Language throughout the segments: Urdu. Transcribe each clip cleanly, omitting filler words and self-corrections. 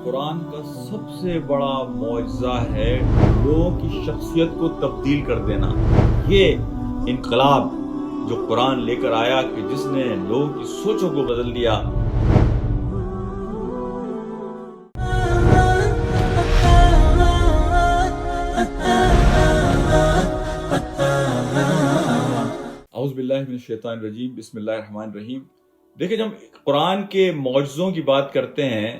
قرآن کا سب سے بڑا معجزہ ہے لوگوں کی شخصیت کو تبدیل کر دینا۔ یہ انقلاب جو قرآن لے کر آیا کہ جس نے لوگوں کی سوچوں کو بدل دیا۔ اعوذ باللہ من الشیطان الرجیم، بسم اللہ الرحمن الرحیم۔ دیکھیں، جب قرآن کے معجزوں کی بات کرتے ہیں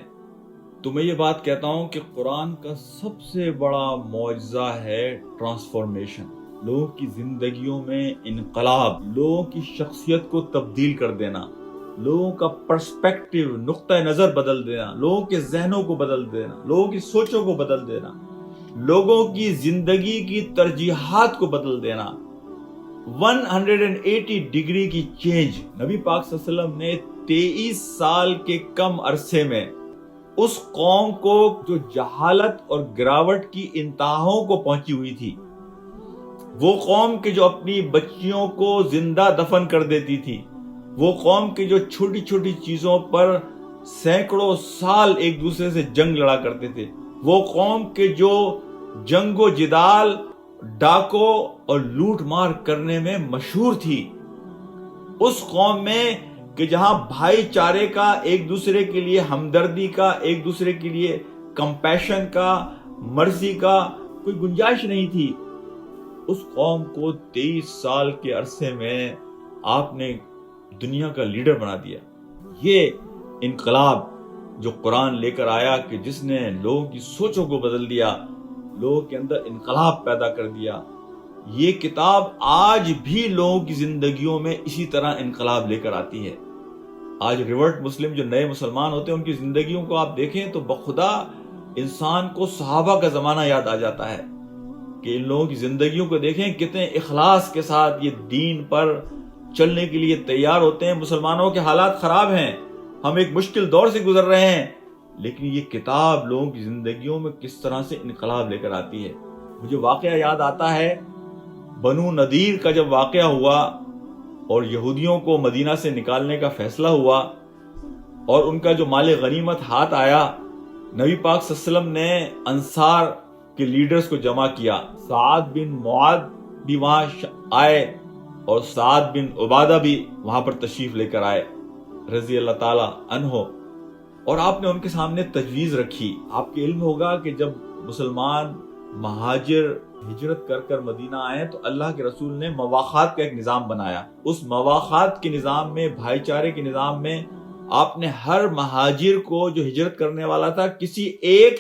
تو میں یہ بات کہتا ہوں کہ قرآن کا سب سے بڑا معجزہ ہے ٹرانسفارمیشن، لوگوں کی زندگیوں میں انقلاب، لوگوں کی شخصیت کو تبدیل کر دینا، لوگوں کا پرسپیکٹیو، نقطہ نظر بدل دینا، لوگوں کے ذہنوں کو بدل دینا، لوگوں کی سوچوں کو بدل دینا، لوگوں کی زندگی کی ترجیحات کو بدل دینا۔ 180 ڈگری کی چینج۔ نبی پاک صلی اللہ علیہ وسلم نے 23 سال کے کم عرصے میں اس قوم کو جو جہالت اور گراوٹ کی انتہاؤں کو پہنچی ہوئی تھی، وہ قوم کے جو اپنی بچیوں کو زندہ دفن کر دیتی تھی، وہ قوم کے جو چھوٹی چھوٹی چیزوں پر سینکڑوں سال ایک دوسرے سے جنگ لڑا کرتے تھے، وہ قوم کے جو جنگ و جدال، ڈاکو اور لوٹ مار کرنے میں مشہور تھی، اس قوم میں کہ جہاں بھائی چارے کا، ایک دوسرے کے لیے ہمدردی کا، ایک دوسرے کے لیے کمپیشن کا، مرضی کا کوئی گنجائش نہیں تھی، اس قوم کو 23 سال کے عرصے میں آپ نے دنیا کا لیڈر بنا دیا۔ یہ انقلاب جو قرآن لے کر آیا کہ جس نے لوگوں کی سوچوں کو بدل دیا، لوگوں کے اندر انقلاب پیدا کر دیا، یہ کتاب آج بھی لوگوں کی زندگیوں میں اسی طرح انقلاب لے کر آتی ہے۔ آج ریورٹ مسلم جو نئے مسلمان ہوتے ہیں، ان کی زندگیوں کو آپ دیکھیں تو بخدا انسان کو صحابہ کا زمانہ یاد آ جاتا ہے کہ ان لوگوں کی زندگیوں کو دیکھیں، کتنے اخلاص کے ساتھ یہ دین پر چلنے کے لیے تیار ہوتے ہیں۔ مسلمانوں کے حالات خراب ہیں، ہم ایک مشکل دور سے گزر رہے ہیں، لیکن یہ کتاب لوگوں کی زندگیوں میں کس طرح سے انقلاب لے کر آتی ہے۔ مجھے واقعہ یاد آتا ہے بنو نذیر کا، جب واقعہ ہوا اور یہودیوں کو مدینہ سے نکالنے کا فیصلہ ہوا اور ان کا جو مال غنیمت ہاتھ آیا، نبی پاک صلی اللہ علیہ وسلم نے انصار کے لیڈرز کو جمع کیا۔ سعد بن معاذ بھی وہاں آئے اور سعد بن عبادہ بھی وہاں پر تشریف لے کر آئے رضی اللہ تعالی عنہ، اور آپ نے ان کے سامنے تجویز رکھی۔ آپ کے علم ہوگا کہ جب مسلمان مہاجر ہجرت کر کر مدینہ آئے تو اللہ کے رسول نے مواخات کا ایک نظام بنایا۔ اس مواخات کے نظام میں، بھائی چارے کے نظام میں، آپ نے ہر مہاجر کو جو ہجرت کرنے والا تھا کسی ایک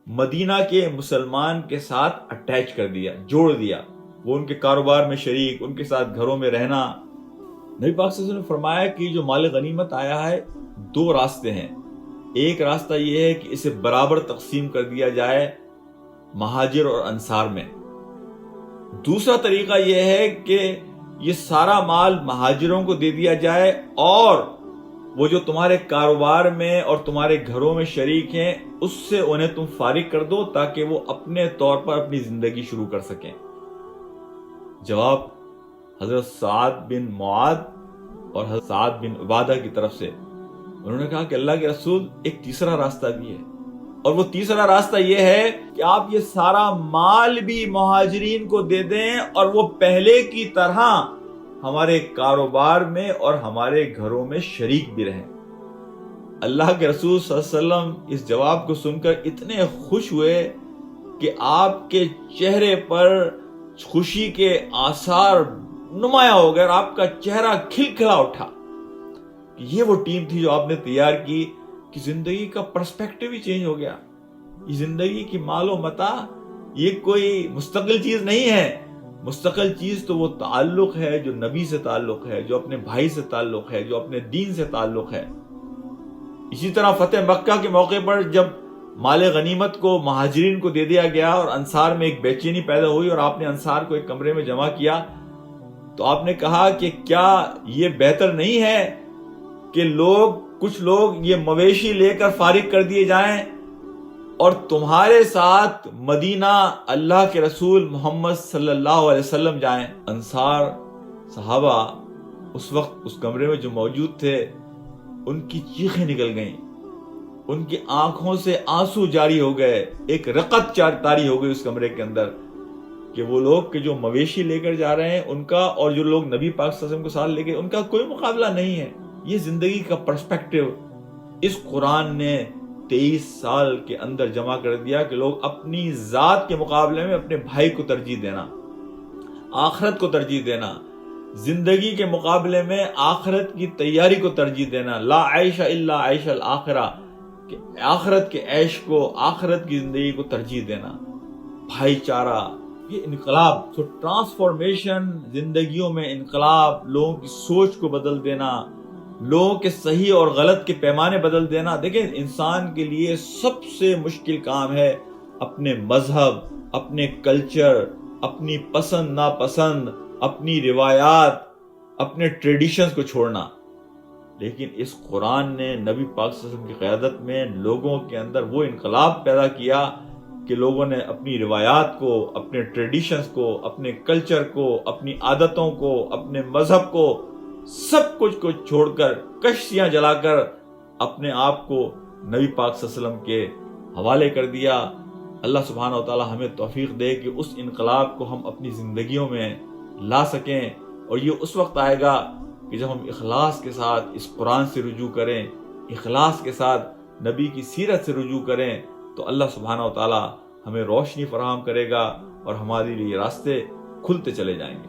مدینہ کے مسلمان کے ساتھ اٹیچ کر دیا، جوڑ دیا، وہ ان کے کاروبار میں شریک، ان کے ساتھ گھروں میں رہنا۔ نبی پاک صلی اللہ علیہ وسلم نے فرمایا کہ جو مال غنیمت آیا ہے، 2 راستے ہیں۔ ایک راستہ یہ ہے کہ اسے برابر تقسیم کر دیا جائے مہاجر اور انصار میں۔ دوسرا طریقہ یہ ہے کہ یہ سارا مال مہاجروں کو دے دیا جائے اور وہ جو تمہارے کاروبار میں اور تمہارے گھروں میں شریک ہیں، اس سے انہیں تم فارغ کر دو تاکہ وہ اپنے طور پر اپنی زندگی شروع کر سکیں۔ جواب حضرت سعد بن معاذ اور حضرت سعد بن عبادہ کی طرف سے، انہوں نے کہا کہ اللہ کے رسول، ایک تیسرا راستہ بھی ہے، اور وہ تیسرا راستہ یہ ہے کہ آپ یہ سارا مال بھی مہاجرین کو دے دیں اور وہ پہلے کی طرح ہمارے کاروبار میں اور ہمارے گھروں میں شریک بھی رہیں۔ اللہ کے رسول صلی اللہ علیہ وسلم اس جواب کو سن کر اتنے خوش ہوئے کہ آپ کے چہرے پر خوشی کے آثار نمایاں ہو گئے اور آپ کا چہرہ کھلکھلا اٹھا۔ یہ وہ ٹیم تھی جو آپ نے تیار کی کہ زندگی کا پرسپیکٹیو ہی چینج ہو گیا۔ یہ زندگی کی مال و متاع یہ کوئی مستقل چیز نہیں ہے۔ مستقل چیز تو وہ تعلق ہے جو نبی سے تعلق ہے، جو اپنے بھائی سے تعلق ہے، جو اپنے دین سے تعلق ہے۔ اسی طرح فتح مکہ کے موقع پر جب مال غنیمت کو مہاجرین کو دے دیا گیا اور انصار میں ایک بے چینی پیدا ہوئی اور آپ نے انصار کو ایک کمرے میں جمع کیا، تو آپ نے کہا کہ کیا یہ بہتر نہیں ہے کہ کچھ لوگ یہ مویشی لے کر فارغ کر دیے جائیں اور تمہارے ساتھ مدینہ اللہ کے رسول محمد صلی اللہ علیہ وسلم جائیں۔ انصار صحابہ اس وقت اس کمرے میں جو موجود تھے، ان کی چیخیں نکل گئیں، ان کی آنکھوں سے آنسو جاری ہو گئے، ایک رقت طاری ہو گئی اس کمرے کے اندر کہ وہ لوگ کہ جو مویشی لے کر جا رہے ہیں ان کا اور جو لوگ نبی پاک صلی اللہ علیہ وسلم کو ساتھ لے کے، ان کا کوئی مقابلہ نہیں ہے۔ یہ زندگی کا پرسپیکٹو اس قرآن نے 23 سال کے اندر جمع کر دیا کہ لوگ اپنی ذات کے مقابلے میں اپنے بھائی کو ترجیح دینا، آخرت کو ترجیح دینا، زندگی کے مقابلے میں آخرت کی تیاری کو ترجیح دینا، لا عیش الا عیش الآخرہ، کہ آخرت کے عیش کو، آخرت کی زندگی کو ترجیح دینا، بھائی چارہ، یہ انقلاب، تو ٹرانسفارمیشن، زندگیوں میں انقلاب، لوگوں کی سوچ کو بدل دینا، لوگوں کے صحیح اور غلط کے پیمانے بدل دینا۔ دیکھیں انسان کے لیے سب سے مشکل کام ہے اپنے مذہب، اپنے کلچر، اپنی پسند ناپسند، اپنی روایات، اپنے ٹریڈیشنز کو چھوڑنا۔ لیکن اس قرآن نے نبی پاک صلی اللہ علیہ وسلم کی قیادت میں لوگوں کے اندر وہ انقلاب پیدا کیا کہ لوگوں نے اپنی روایات کو، اپنے ٹریڈیشنز کو، اپنے کلچر کو، اپنی عادتوں کو، اپنے مذہب کو، سب کچھ کو چھوڑ کر، کشتیاں جلا کر اپنے آپ کو نبی پاک صلی اللہ علیہ وسلم کے حوالے کر دیا۔ اللہ سبحانہ و تعالی ہمیں توفیق دے کہ اس انقلاب کو ہم اپنی زندگیوں میں لا سکیں، اور یہ اس وقت آئے گا کہ جب ہم اخلاص کے ساتھ اس قرآن سے رجوع کریں، اخلاص کے ساتھ نبی کی سیرت سے رجوع کریں، تو اللہ سبحانہ و تعالی ہمیں روشنی فراہم کرے گا اور ہمارے لیے راستے کھلتے چلے جائیں گے۔